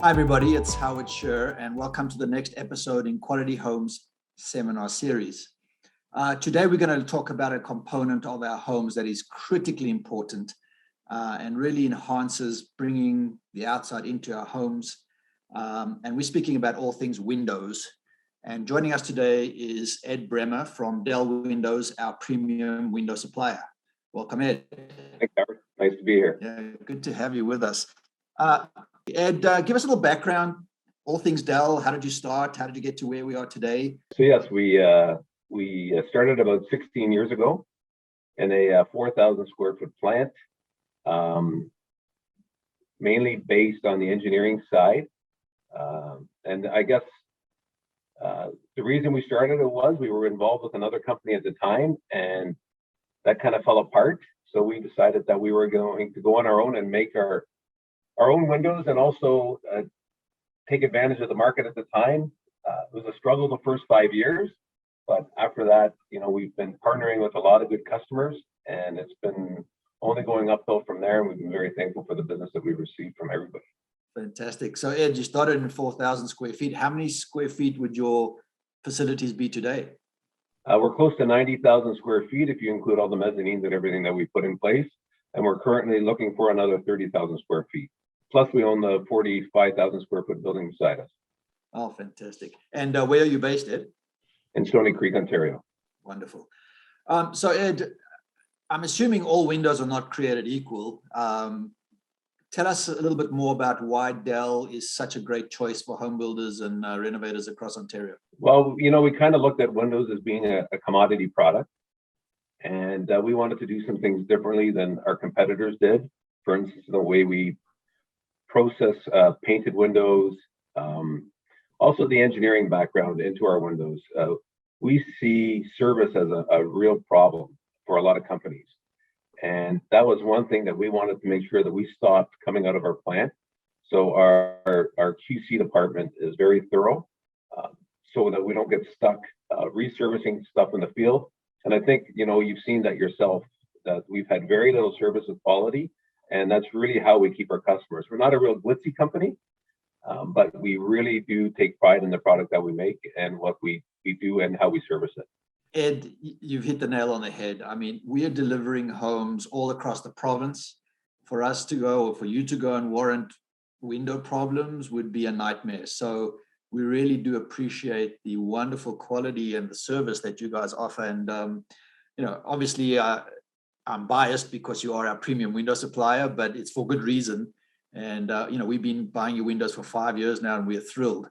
Hi, everybody. It's Howard SHER, and welcome to the next episode in Quality Homes seminar series. Today, we're going to talk about a component of our homes that is critically important and really enhances bringing the outside into our homes. And we're speaking about all things windows. And joining us today is Ed Bremer from Dell Windows, our premium window supplier. Welcome, Ed. Thanks, Howard. Nice to be here. Yeah, good to have you with us. Ed, give us a little background, all things Dell. How did you start? How did you get to where we are today? So yes, we started about 16 years ago in a 4,000 square foot plant, mainly based on the engineering side. And I guess the reason we started it was we were involved with another company at the time, and that kind of fell apart. So we decided that we were going to go on our own and make our own windows, and also take advantage of the market at the time. It was a struggle the first 5 years, but after that, we've been partnering with a lot of good customers, and it's been only going uphill from there. And we've been very thankful for the business that we've received from everybody. Fantastic. So Ed, you started in 4,000 square feet. How many square feet would your facilities be today? We're close to 90,000 square feet if you include all the mezzanines and everything that we put in place. And we're currently looking for another 30,000 square feet. Plus, we own the 45,000 square foot building beside us. Oh, fantastic. And where are you based, Ed? In Stoney Creek, Ontario. Wonderful. So Ed, I'm assuming all windows are not created equal. Tell us a little bit more about why Dell is such a great choice for home builders and renovators across Ontario. Well, we kind of looked at windows as being a commodity product, and we wanted to do some things differently than our competitors did. For instance, the way we process painted windows, also the engineering background into our windows. We see service as a real problem for a lot of companies. And that was one thing that we wanted to make sure that we stopped coming out of our plant. So our QC department is very thorough, so that we don't get stuck reservicing stuff in the field. And I think, you've seen that yourself, that we've had very little service with quality. And that's really how we keep our customers. We're not a real glitzy company, but we really do take pride in the product that we make and what we do and how we service it. Ed, you've hit the nail on the head. I mean, we are delivering homes all across the province. For us to go, or for you to go and warrant window problems would be a nightmare. So we really do appreciate the wonderful quality and the service that you guys offer. And, obviously, I'm biased because you are our premium window supplier, but it's for good reason. And, we've been buying your windows for 5 years now, and we're thrilled.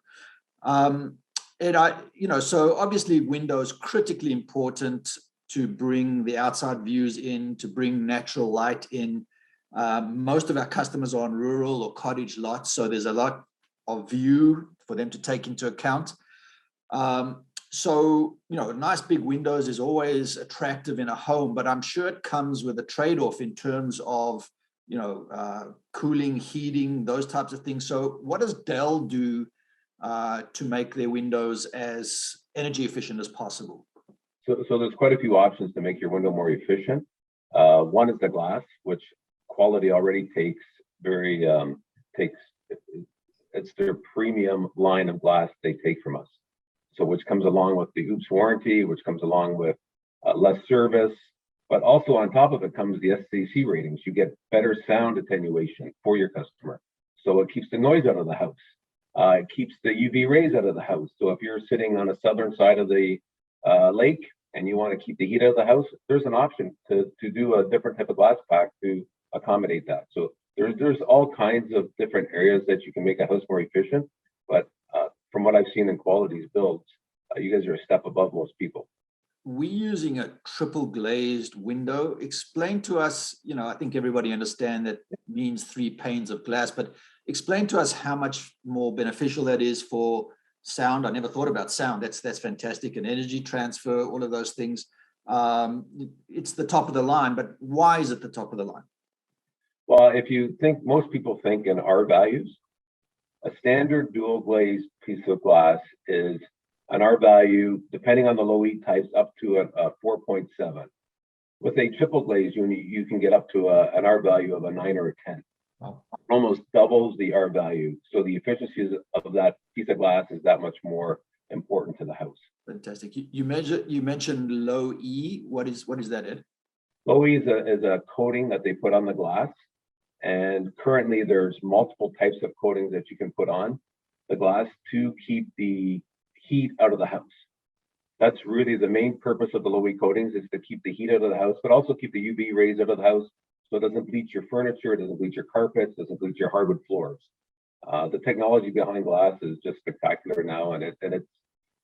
So obviously windows critically important to bring the outside views in, to bring natural light in. Most of our customers are on rural or cottage lots, so there's a lot of view for them to take into account. So, nice big windows is always attractive in a home, but I'm sure it comes with a trade-off in terms of, cooling, heating, those types of things. So what does Dell do to make their windows as energy efficient as possible? So there's quite a few options to make your window more efficient. One is the glass, which Quality already takes it's their premium line of glass they take from us. So which comes along with the OOPS warranty, which comes along with less service, but also on top of it comes the SCC ratings. You get better sound attenuation for your customer. So it keeps the noise out of the house. It keeps the UV rays out of the house. So if you're sitting on the southern side of the lake and you want to keep the heat out of the house, there's an option to do a different type of glass pack to accommodate that. So there's all kinds of different areas that you can make a house more efficient. But from what I've seen in Quality's builds, you guys are a step above most people. We're using a triple glazed window. Explain to us, I think everybody understands that means 3 panes of glass, but explain to us how much more beneficial that is for sound. I never thought about sound. That's fantastic. And energy transfer, all of those things. It's the top of the line, but why is it the top of the line? Well, if you think, most people think in R values. A standard dual glazed piece of glass is an R value, depending on the low E types, up to a 4.7. With a triple glaze unit, you can get up to an R value of a 9 or a 10. Wow. Almost doubles the R value. So the efficiency of that piece of glass is that much more important to the house. Fantastic. You mentioned low E. What is that, Ed? Low E is a coating that they put on the glass. And currently there's multiple types of coatings that you can put on the glass to keep the heat out of the house. That's really the main purpose of the low E coatings, is to keep the heat out of the house, but also keep the UV rays out of the house, so it doesn't bleach your furniture, it doesn't bleach your carpets, doesn't bleach your hardwood floors. The technology behind glass is just spectacular now, and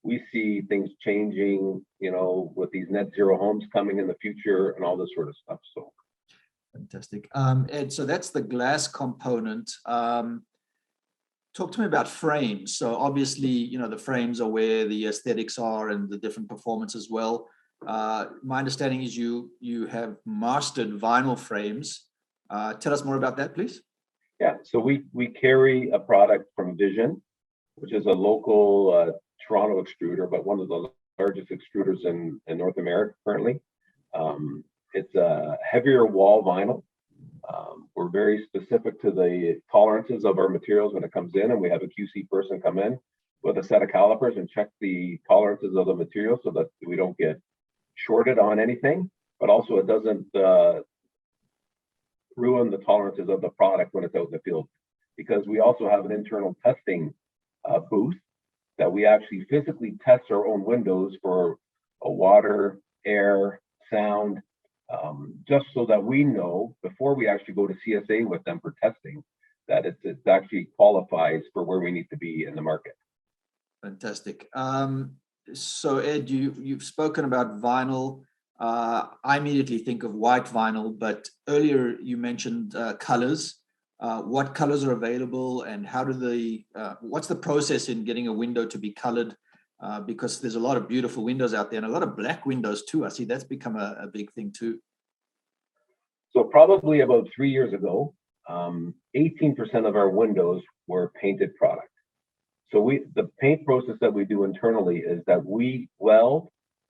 we see things changing, you know, with these net zero homes coming in the future and all this sort of stuff. So fantastic. Ed, so that's the glass component. Talk to me about frames. So obviously, you know, the frames are where the aesthetics are and the different performance as well. My understanding is you have mastered vinyl frames. Tell us more about that, please. yeah, so we carry a product from Vision, which is a local Toronto extruder, but one of the largest extruders in North America currently. It's a heavier wall vinyl. We're very specific to the tolerances of our materials when it comes in, and we have a QC person come in with a set of calipers and check the tolerances of the material so that we don't get shorted on anything, but also it doesn't ruin the tolerances of the product when it's out in the field. Because we also have an internal testing booth that we actually physically test our own windows for water, air, sound, just so that we know before we actually go to CSA with them for testing that it actually qualifies for where we need to be in the market. Fantastic. So Ed, you've spoken about vinyl. I immediately think of white vinyl, but earlier you mentioned colors. What colors are available, and how do what's the process in getting a window to be colored? Because there's a lot of beautiful windows out there, and a lot of black windows too. I see that's become a big thing too. So probably about 3 years ago, 18% of our windows were painted product. So the paint process that we do internally is that we weld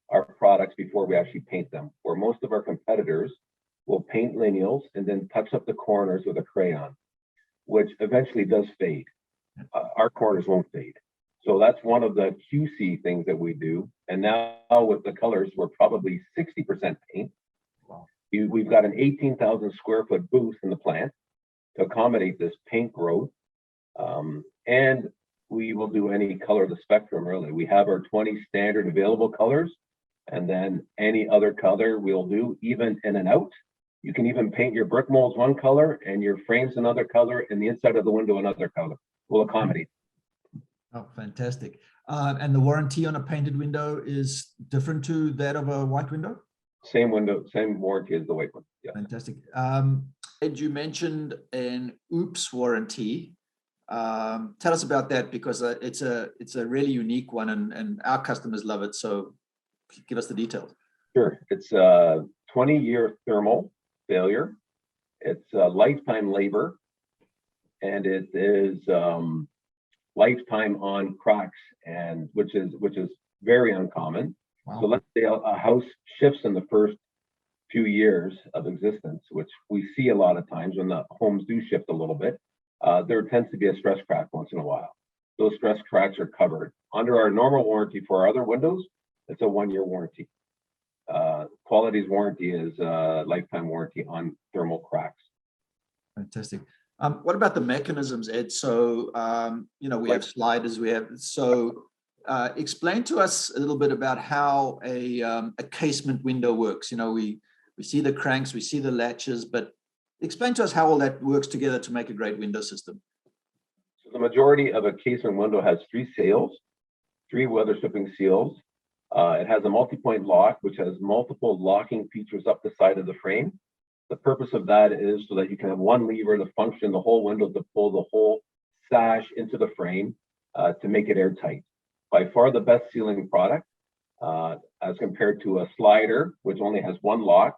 our products before we actually paint them, where most of our competitors will paint lineals and then touch up the corners with a crayon, which eventually does fade. Our corners won't fade. So that's one of the QC things that we do. And now with the colors, we're probably 60% paint. Wow. We've got an 18,000 square foot booth in the plant to accommodate this paint growth. And we will do any color of the spectrum, really. We have our 20 standard available colors, and then any other color we'll do, even in and out. You can even paint your brick molds one color and your frames another color and the inside of the window another color. We'll accommodate. Oh, fantastic. And the warranty on a painted window is different to that of a white window? Same window, same warranty as the white one. Yeah. Fantastic. Ed, you mentioned an OOPS warranty. Tell us about that, because it's a really unique one, and our customers love it. So give us the details. Sure. It's a 20-year thermal failure. It's a lifetime labor, and it is lifetime on cracks, and which is very uncommon. Wow. So let's say a house shifts in the first few years of existence, which we see a lot of times when the homes do shift a little bit. There tends to be a stress crack once in a while. Those stress cracks are covered. Under our normal warranty for our other windows, it's a 1-year warranty. Quality's warranty is a lifetime warranty on thermal cracks. Fantastic. What about the mechanisms, Ed? So, you know, we have sliders, explain to us a little bit about how a casement window works. You know, we see the cranks, we see the latches, but explain to us how all that works together to make a great window system. So the majority of a casement window has 3 seals, 3 weather stripping seals. It has a multi-point lock, which has multiple locking features up the side of the frame. The purpose of that is so that you can have one lever to function the whole window to pull the whole sash into the frame to make it airtight. By far the best sealing product as compared to a slider, which only has 1 lock,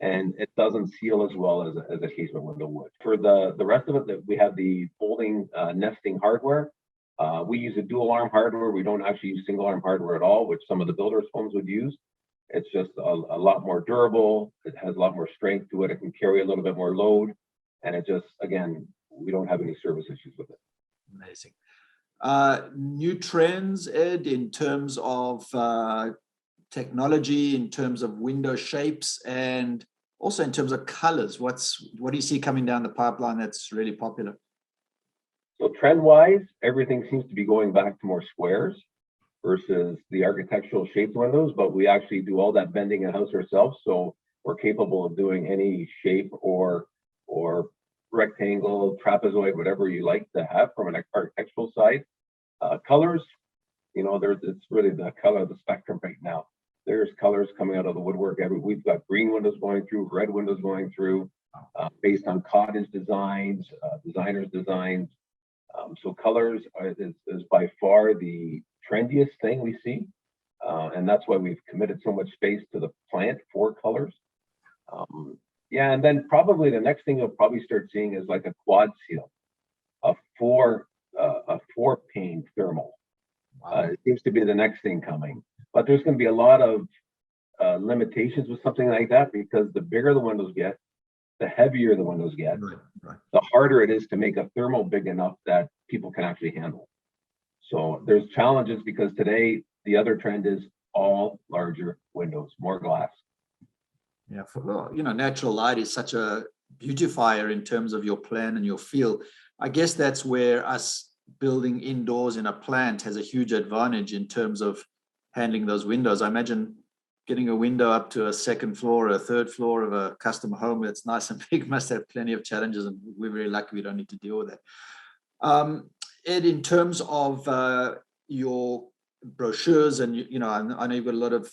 and it doesn't seal as well as a casement window would. For the rest of it, we have the folding nesting hardware. We use a dual arm hardware. We don't actually use single arm hardware at all, which some of the builders' homes would use. It's just a lot more durable. It has a lot more strength to it. It can carry a little bit more load. and it just, again, we don't have any service issues with it. Amazing. New trends, Ed, in terms of technology, in terms of window shapes, and also in terms of colors. What do you see coming down the pipeline that's really popular? So trend-wise, everything seems to be going back to more squares versus the architectural shaped windows, but we actually do all that bending in-house ourselves, so we're capable of doing any shape or rectangle, trapezoid, whatever you like to have from an architectural side. Colors, you know, it's really the color of the spectrum right now. There's colors coming out of the woodwork. We've got green windows going through, red windows going through, based on cottage designs, designers' designs. So colors is by far the trendiest thing we see. And that's why we've committed so much space to the plant for colors. Yeah, and then probably the next thing you'll probably start seeing is like a quad seal, a four pane thermal. It seems to be the next thing coming, but there's going to be a lot of limitations with something like that, because the bigger the windows get, the heavier the windows get, right. The harder it is to make a thermal big enough that people can actually handle. So there's challenges, because today the other trend is all larger windows, more glass. Yeah, you know, natural light is such a beautifier in terms of your plan and your feel. I guess that's where us building indoors in a plant has a huge advantage in terms of handling those windows. I imagine getting a window up to a second floor or a third floor of a custom home that's nice and big must have plenty of challenges, and we're very lucky we don't need to deal with that. Ed, in terms of your brochures, and you know, I know you've got a lot of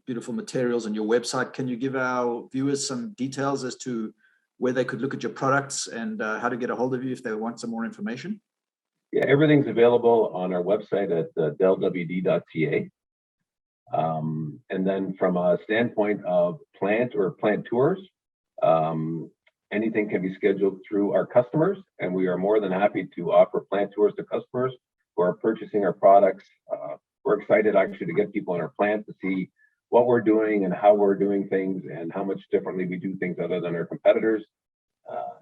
beautiful materials on your website. Can you give our viewers some details as to where they could look at your products and how to get a hold of you if they want some more information? Yeah, everything's available on our website at delwd.ca. And then from a standpoint of plant or plant tours, anything can be scheduled through our customers, and we are more than happy to offer plant tours to customers who are purchasing our products. We're excited actually to get people in our plant to see what we're doing and how we're doing things and how much differently we do things other than our competitors.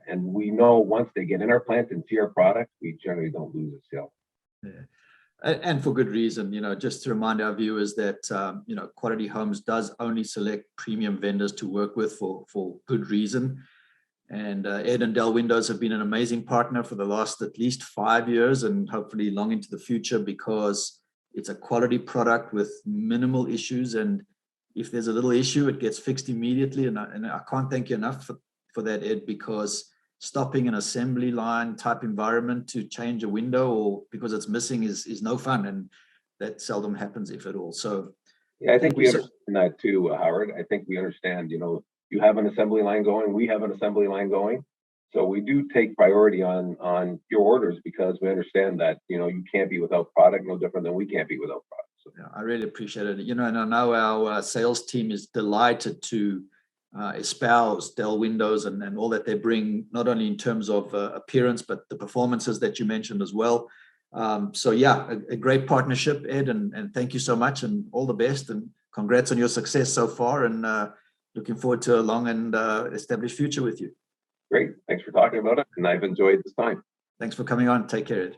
And we know once they get in our plant and see our product, we generally don't lose a sale. Yeah. And for good reason. You know, just to remind our viewers that, you know, Quality Homes does only select premium vendors to work with for good reason. And Ed and Dell Windows have been an amazing partner for the last at least 5 years, and hopefully long into the future, because it's a quality product with minimal issues. And if there's a little issue, it gets fixed immediately. And I can't thank you enough for that, Ed, because stopping an assembly line type environment to change a window or because it's missing is no fun, and that seldom happens, if at all. So yeah, I think we understand that too, Howard. I think we understand, you know, you have an assembly line going, we have an assembly line going. So we do take priority on your orders, because we understand that, you know, you can't be without product, no different than we can't be without product. So yeah, I really appreciate it. You know, and I know our sales team is delighted to espouse Dell Windows and all that they bring, not only in terms of appearance, but the performances that you mentioned as well. So yeah, a great partnership, Ed, and thank you so much, and all the best, and congrats on your success so far, and looking forward to a long and established future with you. Great. Thanks for talking about it, and I've enjoyed this time. Thanks for coming on. Take care, Ed.